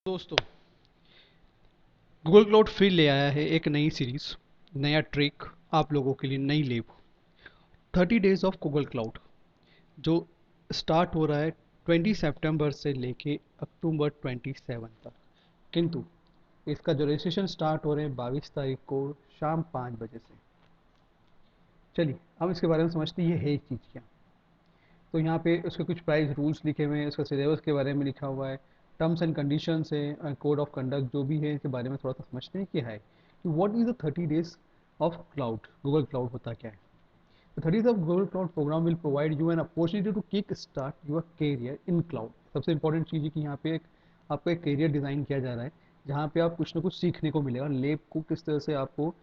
दोस्तों, Google cloud फिर ले आया है एक नई सीरीज, नया ट्रिक आप लोगों के लिए, नई लेब 30 डेज ऑफ गूगल क्लाउड, जो स्टार्ट हो रहा है 20 सितंबर से लेके अक्टूबर 27 तक। किंतु इसका जो रजिस्ट्रेशन स्टार्ट हो रहे हैं 22 तारीख को शाम 5 बजे से। चलिए हम इसके बारे में समझते हैं, ये है एक चीज़ क्या। तो यहाँ पे उसके कुछ प्राइस रूल्स लिखे हुए हैं, उसका सिलेबस के बारे में लिखा हुआ है, टर्म्स एंड कंडीशंस है, कोड ऑफ कंडक्ट जो भी है, इसके बारे में थोड़ा सा समझते हैं क्या है कि what is the 30 days of cloud. Google cloud होता क्या है? The 30 of Google Cloud program will provide you an opportunity to kick start your career in cloud। सबसे इंपॉर्टेंट चीज़ है कि यहाँ पे एक आपका एक करियर डिज़ाइन किया जा रहा है, जहाँ पे आप कुछ ना कुछ सीखने को मिलेगा। लेब को किस तरह से आपको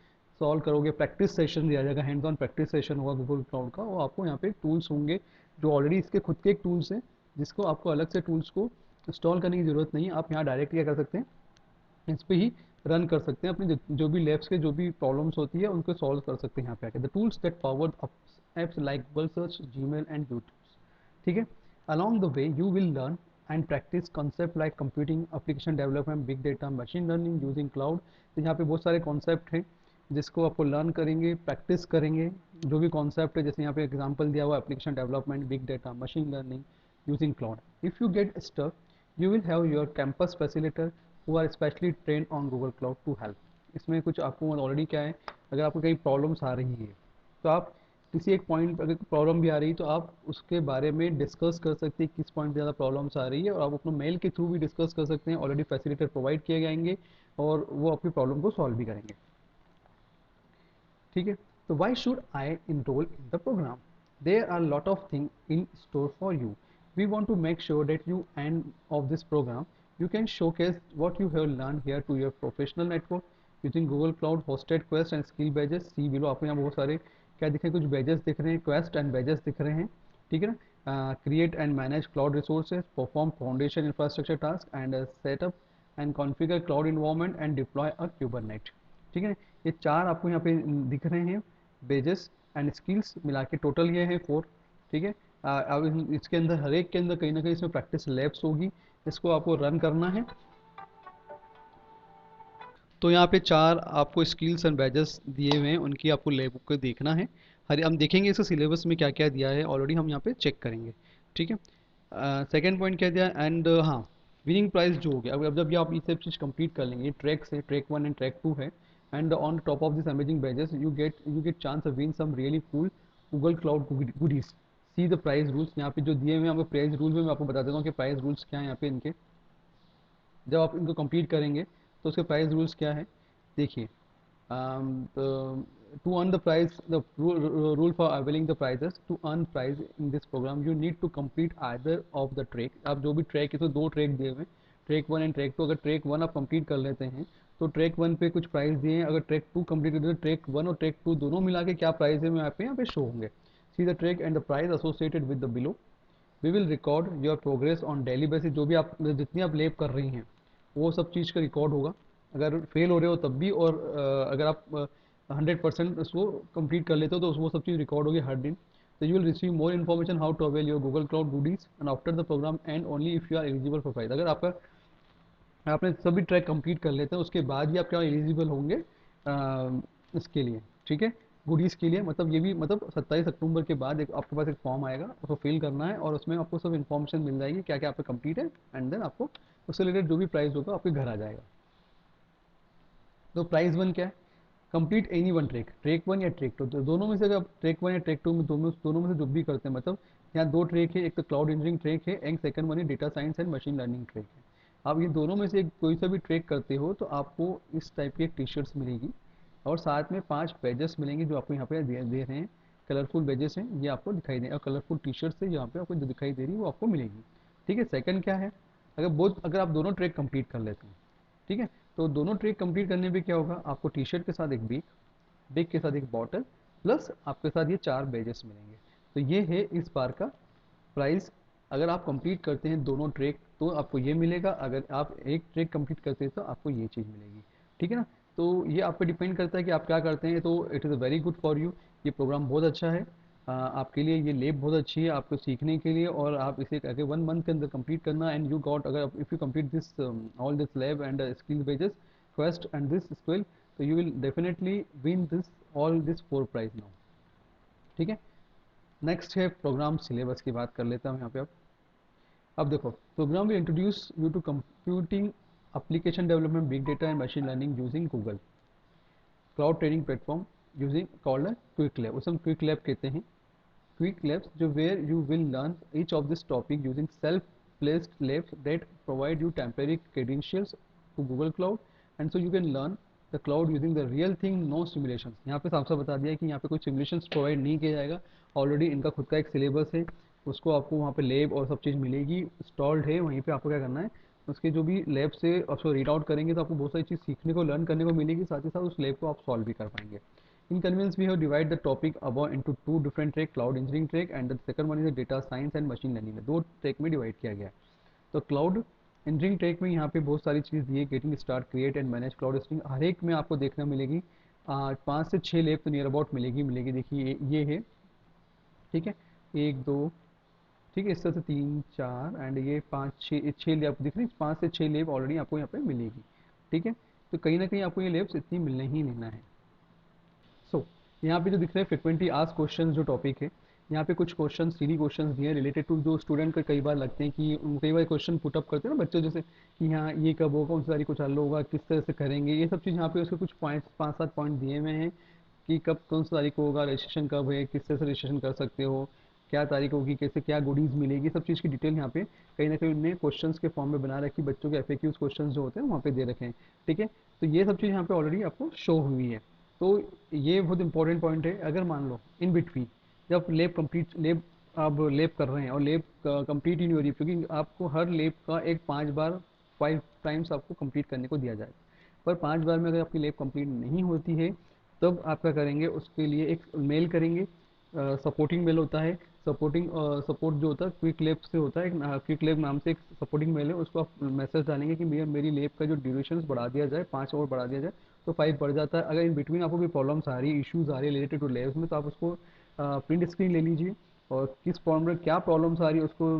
सॉल्व करोगे, प्रैक्टिस सेशन दिया जाएगा, हैंड्स ऑन प्रैक्टिस सेशन होगा गूगल क्लाउड का, और आपको यहाँ पे टूल्स होंगे जो ऑलरेडी इसके खुद के एक टूल्स हैं, जिसको आपको अलग से टूल्स को इंस्टॉल करने की ज़रूरत नहीं है। आप यहाँ डायरेक्ट क्या कर सकते हैं, इस पे ही रन कर सकते हैं, अपनी जो भी लैब्स के जो भी प्रॉब्लम्स होती है उनको सॉल्व कर सकते हैं यहाँ पे आके। The tools that power apps like Google search, Gmail and YouTube. ठीक है। Along the way you will learn and practice concept like computing, application development, big data, machine learning using cloud. तो यहाँ पे बहुत सारे कॉन्सेप्ट हैं जिसको आपको लर्न करेंगे, प्रैक्टिस करेंगे। जो भी कॉन्सेप्ट है, जैसे यहाँ पे एग्जांपल दिया हुआ है, application development, big data, machine learning using cloud. If you get stuck, you will have your campus facilitator who are specially trained on Google Cloud to help। इसमें कुछ आपको ऑलरेडी क्या है, अगर आपको कई प्रॉब्लम्स आ रही है तो आप किसी एक पॉइंट, अगर प्रॉब्लम भी आ रही है तो आप उसके बारे में डिस्कस कर सकते हैं किस पॉइंट पे ज़्यादा प्रॉब्लम्स आ रही है, और आप अपना मेल के थ्रू भी डिस्कस कर सकते हैं। ऑलरेडी फैसिलिटेटर प्रोवाइड किए जाएंगे और वो आपकी प्रॉब्लम को सॉल्व भी करेंगे। ठीक है। तो why should I enroll in the program? There are lot of thing in store for you. We want to make sure that you end of this program you can showcase what you have learned here to your professional network using Google Cloud hosted quest and skill badges। See below आपको यहाँ बहुत सारे क्या दिख रहे हैं, कुछ badges दिख रहे हैं, quest and badges दिख रहे हैं। ठीक है ना। Create and manage cloud resources, perform foundation infrastructure task and setup and configure cloud environment and deploy अ क्यूबरनेट। ठीक है। ये चार आपको यहाँ पे दिख रहे हैं, बेजेस एंड स्किल्स मिला के टोटल ये है 4। ठीक है। अब इसके अंदर हर एक के अंदर कहीं ना कहीं इसमें प्रैक्टिस लैब्स होगी, इसको आपको रन करना है। तो यहाँ पे चार आपको स्किल्स एंड बैजेस दिए हुए हैं, उनकी आपको लैब को देखना है। हर हम देखेंगे इसके सिलेबस में क्या क्या दिया है, ऑलरेडी हम यहाँ पे चेक करेंगे। ठीक है। सेकेंड पॉइंट क्या दिया, एंड हाँ, विनिंग प्राइस जो हो गया, अब जब ये आप ये सब चीज़ कंप्लीट कर लेंगे, ट्रैक से ट्रैक 1 एंड ट्रैक 2 है, and on top of this amazing badges you get chance of win some really cool Google Cloud goodies. See the price rules यहाँ पे जो दिए हुए हैं, आपको प्राइस रूल्स में मैं आपको बता देता हूँ कि प्राइस रूल्स क्या है यहाँ पे इनके। जब आप इनको कंप्लीट करेंगे तो उसके प्राइस रूल्स क्या है, देखिए। To earn the prize, the rule for availing the prizes, to earn prize in this program you need to complete either of the track। आप जो भी ट्रैक है, तो दो ट्रैक दिए हुए, ट्रैक 1 एंड ट्रैक 2। अगर ट्रैक 1 आप कंप्लीट कर लेते हैं तो ट्रैक 1 पे कुछ प्राइस दिए हैं, अगर ट्रैक 2 कंप्लीट करते हैं तो ट्रैक 1 और ट्रैक 2 दोनों मिला के क्या प्राइस है, मैं यहाँ पे शो होंगे। See the track and the price associated with the below. We will record your progress on daily basis. जो भी आप जितनी आप लेब कर रही हैं वो सब चीज़ का रिकॉर्ड होगा, अगर फेल हो रहे हो तब भी, और अगर आप 100% उसको कंप्लीट कर लेते हो तो वो सब चीज़ रिकॉर्ड होगी हर दिन। तो you will receive more information how to avail your Google Cloud goodies and after the program and only if you are eligible for prize. अगर आपका आपने सभी ट्रैक कंप्लीट कर लेते हैं उसके बाद ही आप क्या एलिजिबल होंगे इसके लिए। ठीक है। गुडीज़ के लिए मतलब ये भी, मतलब 27 अक्टूबर के बाद एक आपके पास एक फॉर्म आएगा, उसको फिल करना है और उसमें आपको सब इन्फॉर्मेशन मिल जाएगी क्या क्या आपका कंप्लीट है, एंड देन आपको उससे रिलेटेड जो भी प्राइस होगा आपके घर आ जाएगा। तो प्राइस 1 क्या है, complete any one track, track 1 या ट्रैक 2, तो दोनों में से अगर आप ट्रैक 1 या ट्रैक 2 में दोनों में से जो भी करते हैं, मतलब यहाँ दो ट्रैक है, एक तो क्लाउड इंजीनियरिंग ट्रैक है एंड सेकंड वन है data science and machine learning track है। आप ये दोनों में से कोई सा भी ट्रैक करते हो तो आपको इस टाइप की एक टी शर्ट्स मिलेगी, और साथ में 5 बैजेस मिलेंगे जो आपको यहाँ पे दे रहे हैं। कलरफुल बैजेस हैं, ये आपको दिखाई दे, और कलरफुल टी शर्ट्स है यहाँ पे आपको जो दिखाई दे रही है वो आपको मिलेगी। ठीक है। सेकंड क्या है, अगर आप दोनों ट्रैक कंप्लीट कर लेते हैं, ठीक है, तो दोनों ट्रिक कंप्लीट करने पे क्या होगा, आपको टी शर्ट के साथ एक बैग, बैग के साथ एक बॉटल, प्लस आपके साथ ये 4 बैजेस मिलेंगे। तो ये है इस बार का प्राइस। अगर आप कंप्लीट करते हैं दोनों ट्रैक तो आपको ये मिलेगा, अगर आप एक ट्रैक कंप्लीट करते हैं तो आपको ये चीज़ मिलेगी। ठीक है ना। तो ये आप पे डिपेंड करता है कि आप क्या करते हैं, तो it is very good for you. ये प्रोग्राम बहुत अच्छा है। आपके लिए ये लैब बहुत अच्छी है आपको सीखने के लिए, और आप इसे अगर 1 मंथ के अंदर कंप्लीट करना, एंड यू गॉट, अगर if you complete this all this lab and skill badges first and this skill, तो you will definitely win this all this 4 prize now. ठीक है, नेक्स्ट है प्रोग्राम सिलेबस की बात कर लेता हूँ यहाँ पे। अब देखो, program will introduce you to computing application development big data and machine learning using Google Cloud training platform using called quick lab, उसे हम क्विक लैब कहते हैं। Quick labs, where you will learn each of this topic using self-placed labs that provide you temporary credentials to Google Cloud, and so you can learn the cloud using the real thing, no simulations। यहाँ पे साफ साफ बता दिया है कि यहाँ पे कोई सिमुलेशंस प्रोवाइड नहीं किया जाएगा, ऑलरेडी इनका खुद का एक सिलेबस है, उसको आपको वहाँ पे लैब और सब चीज़ मिलेगी, इंस्टॉल्ड है, वहीं पे आपको क्या करना है, उसके जो भी लैब से आपको रीड आउट करेंगे तो आपको बहुत सारी चीज़ सीखने को, लर्न करने को मिलेगी, साथ ही साथ उस लैब को आप सॉल्व भी कर पाएंगे। In convenience, we have divided the topic above into two different track, cloud engineering track and the second one is the data science and machine learning में, दो ट्रैक में डिवाइड किया गया है। तो क्लाउड इंजीनियरिंग ट्रैक में यहाँ पे बहुत सारी चीज़ दी है, getting start, create and manage cloud hosting, हर एक में आपको देखना मिलेगी 5 से 6 लैब तो नियर अबाउट मिलेगी। देखिए ये है, ठीक है, 1 2, ठीक है, इस तरह से 3 4 एंड ये 5 6 लैब दिख रही है, 5 से 6 लैब ऑलरेडी आपको यहाँ पे मिलेगी। ठीक है, तो कहीं ना कहीं आपको ये लैब्स इतनी मिलना ही लेना है। सो यहाँ पे जो दिख रहे हैं फ्रिक्वेंटली आस्क्ड क्वेश्चंस जो टॉपिक है, यहाँ पे कुछ क्वेश्चन सीधी क्वेश्चंस दिए हैं रिलेटेड टू, जो स्टूडेंट को कई बार लगते हैं कि कई बार क्वेश्चन पुटअप करते हैं ना बच्चे, जैसे कि हाँ ये कब होगा, कौन सी तारीख को चालू होगा, किस तरह से करेंगे, ये सब चीज़ यहाँ पे उसके कुछ पॉइंट्स 5 7 पॉइंट दिए हुए हैं कि कब कौन सी तारीख को होगा, रजिस्ट्रेशन कब है, किस तरह से रजिस्ट्रेशन कर सकते हो, क्या तारीख होगी, कैसे क्या गुडीज़ मिलेगी, सब चीज़ की डिटेल यहाँ पे कहीं ना कहीं उन्होंने क्वेश्चंस के फॉर्म में बना रखी, बच्चों के एफएक्यूज क्वेश्चंस जो होते हैं वहाँ पे दे रखे हैं। ठीक है, तो ये सब चीज़ यहाँ पे ऑलरेडी आपको शो हुई है। तो ये बहुत इंपॉर्टेंट पॉइंट है, अगर मान लो इन बिटवीन जब लेब कंप्लीट, लेब आप लेब कर रहे हैं और लेब कंप्लीट ही नहीं हो रही, क्योंकि आपको हर लेब का एक 5 बार 5 टाइम्स आपको कंप्लीट करने को दिया जाएगा, पर 5 बार में अगर आपकी लेब कंप्लीट नहीं होती है, तब आप क्या करेंगे, उसके लिए एक मेल करेंगे, सपोर्टिंग मेल होता है, सपोर्टिंग सपोर्ट जो होता है क्विक लेब से होता है, एक क्विक लेब नाम से एक सपोर्टिंग मेल है, उसको आप मैसेज डालेंगे कि भैया मेरी लेब का जो ड्यूरेशन बढ़ा दिया जाए, 5 और बढ़ा दिया जाए, तो 5 बढ़ जाता है। अगर इन बिटवीन आपको कोई प्रॉब्लम्स आ रही है, इश्यूज आ रही है रिलेटेड टू लेब्स में, तो आप उसको प्रिंट स्क्रीन ले लीजिए, और किस फॉर्म में क्या प्रॉब्लम्स आ रही है उसको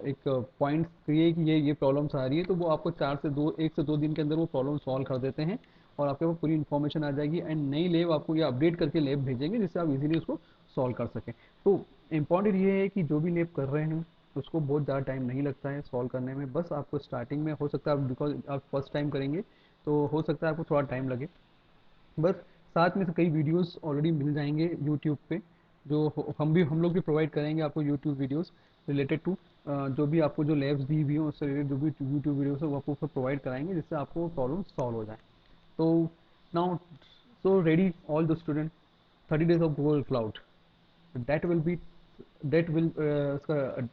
एक पॉइंट करिए कि ये प्रॉब्लम्स आ रही है, तो वो आपको 1 से 2 दिन के अंदर वो प्रॉब्लम सॉल्व कर देते हैं, और आपके पास पूरी इन्फॉर्मेशन आ जाएगी, एंड नई लेब आपको ये अपडेट करके लेब भेजेंगे, जिससे आप इजीली उसको सॉल्व कर सकें। तो इम्पॉर्टेंट ये है कि जो भी लेब कर रहे हैं उसको बहुत ज़्यादा टाइम नहीं लगता है सॉल्व करने में, बस आपको स्टार्टिंग में हो सकता है, बिकॉज आप फर्स्ट टाइम करेंगे तो हो सकता है आपको थोड़ा टाइम लगे, बस साथ में से कई वीडियोस ऑलरेडी मिल जाएंगे यूट्यूब पे, जो हम लोग भी प्रोवाइड करेंगे आपको यूट्यूब वीडियोस रिलेटेड टू, जो भी आपको जो लैब्स दी हुई हो उससे रिलेटेड जो भी यूट्यूब वीडियोस है वो आपको प्रोवाइड कराएंगे, जिससे आपको प्रॉब्लम सॉल्व हो जाए। तो now, so ready all the student, 30 days of Google Cloud, that will be, that will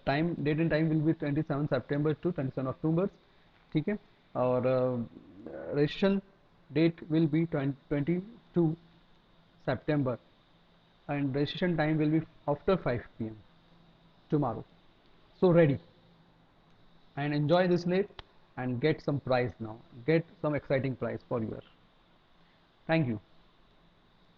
time, date and time will be 27 September to 27 October. ठीक है, और registration date will be 22 September, and registration time will be after 5 p.m. tomorrow. So ready and enjoy this late and get some prize now. Get some exciting prize for your. Thank you.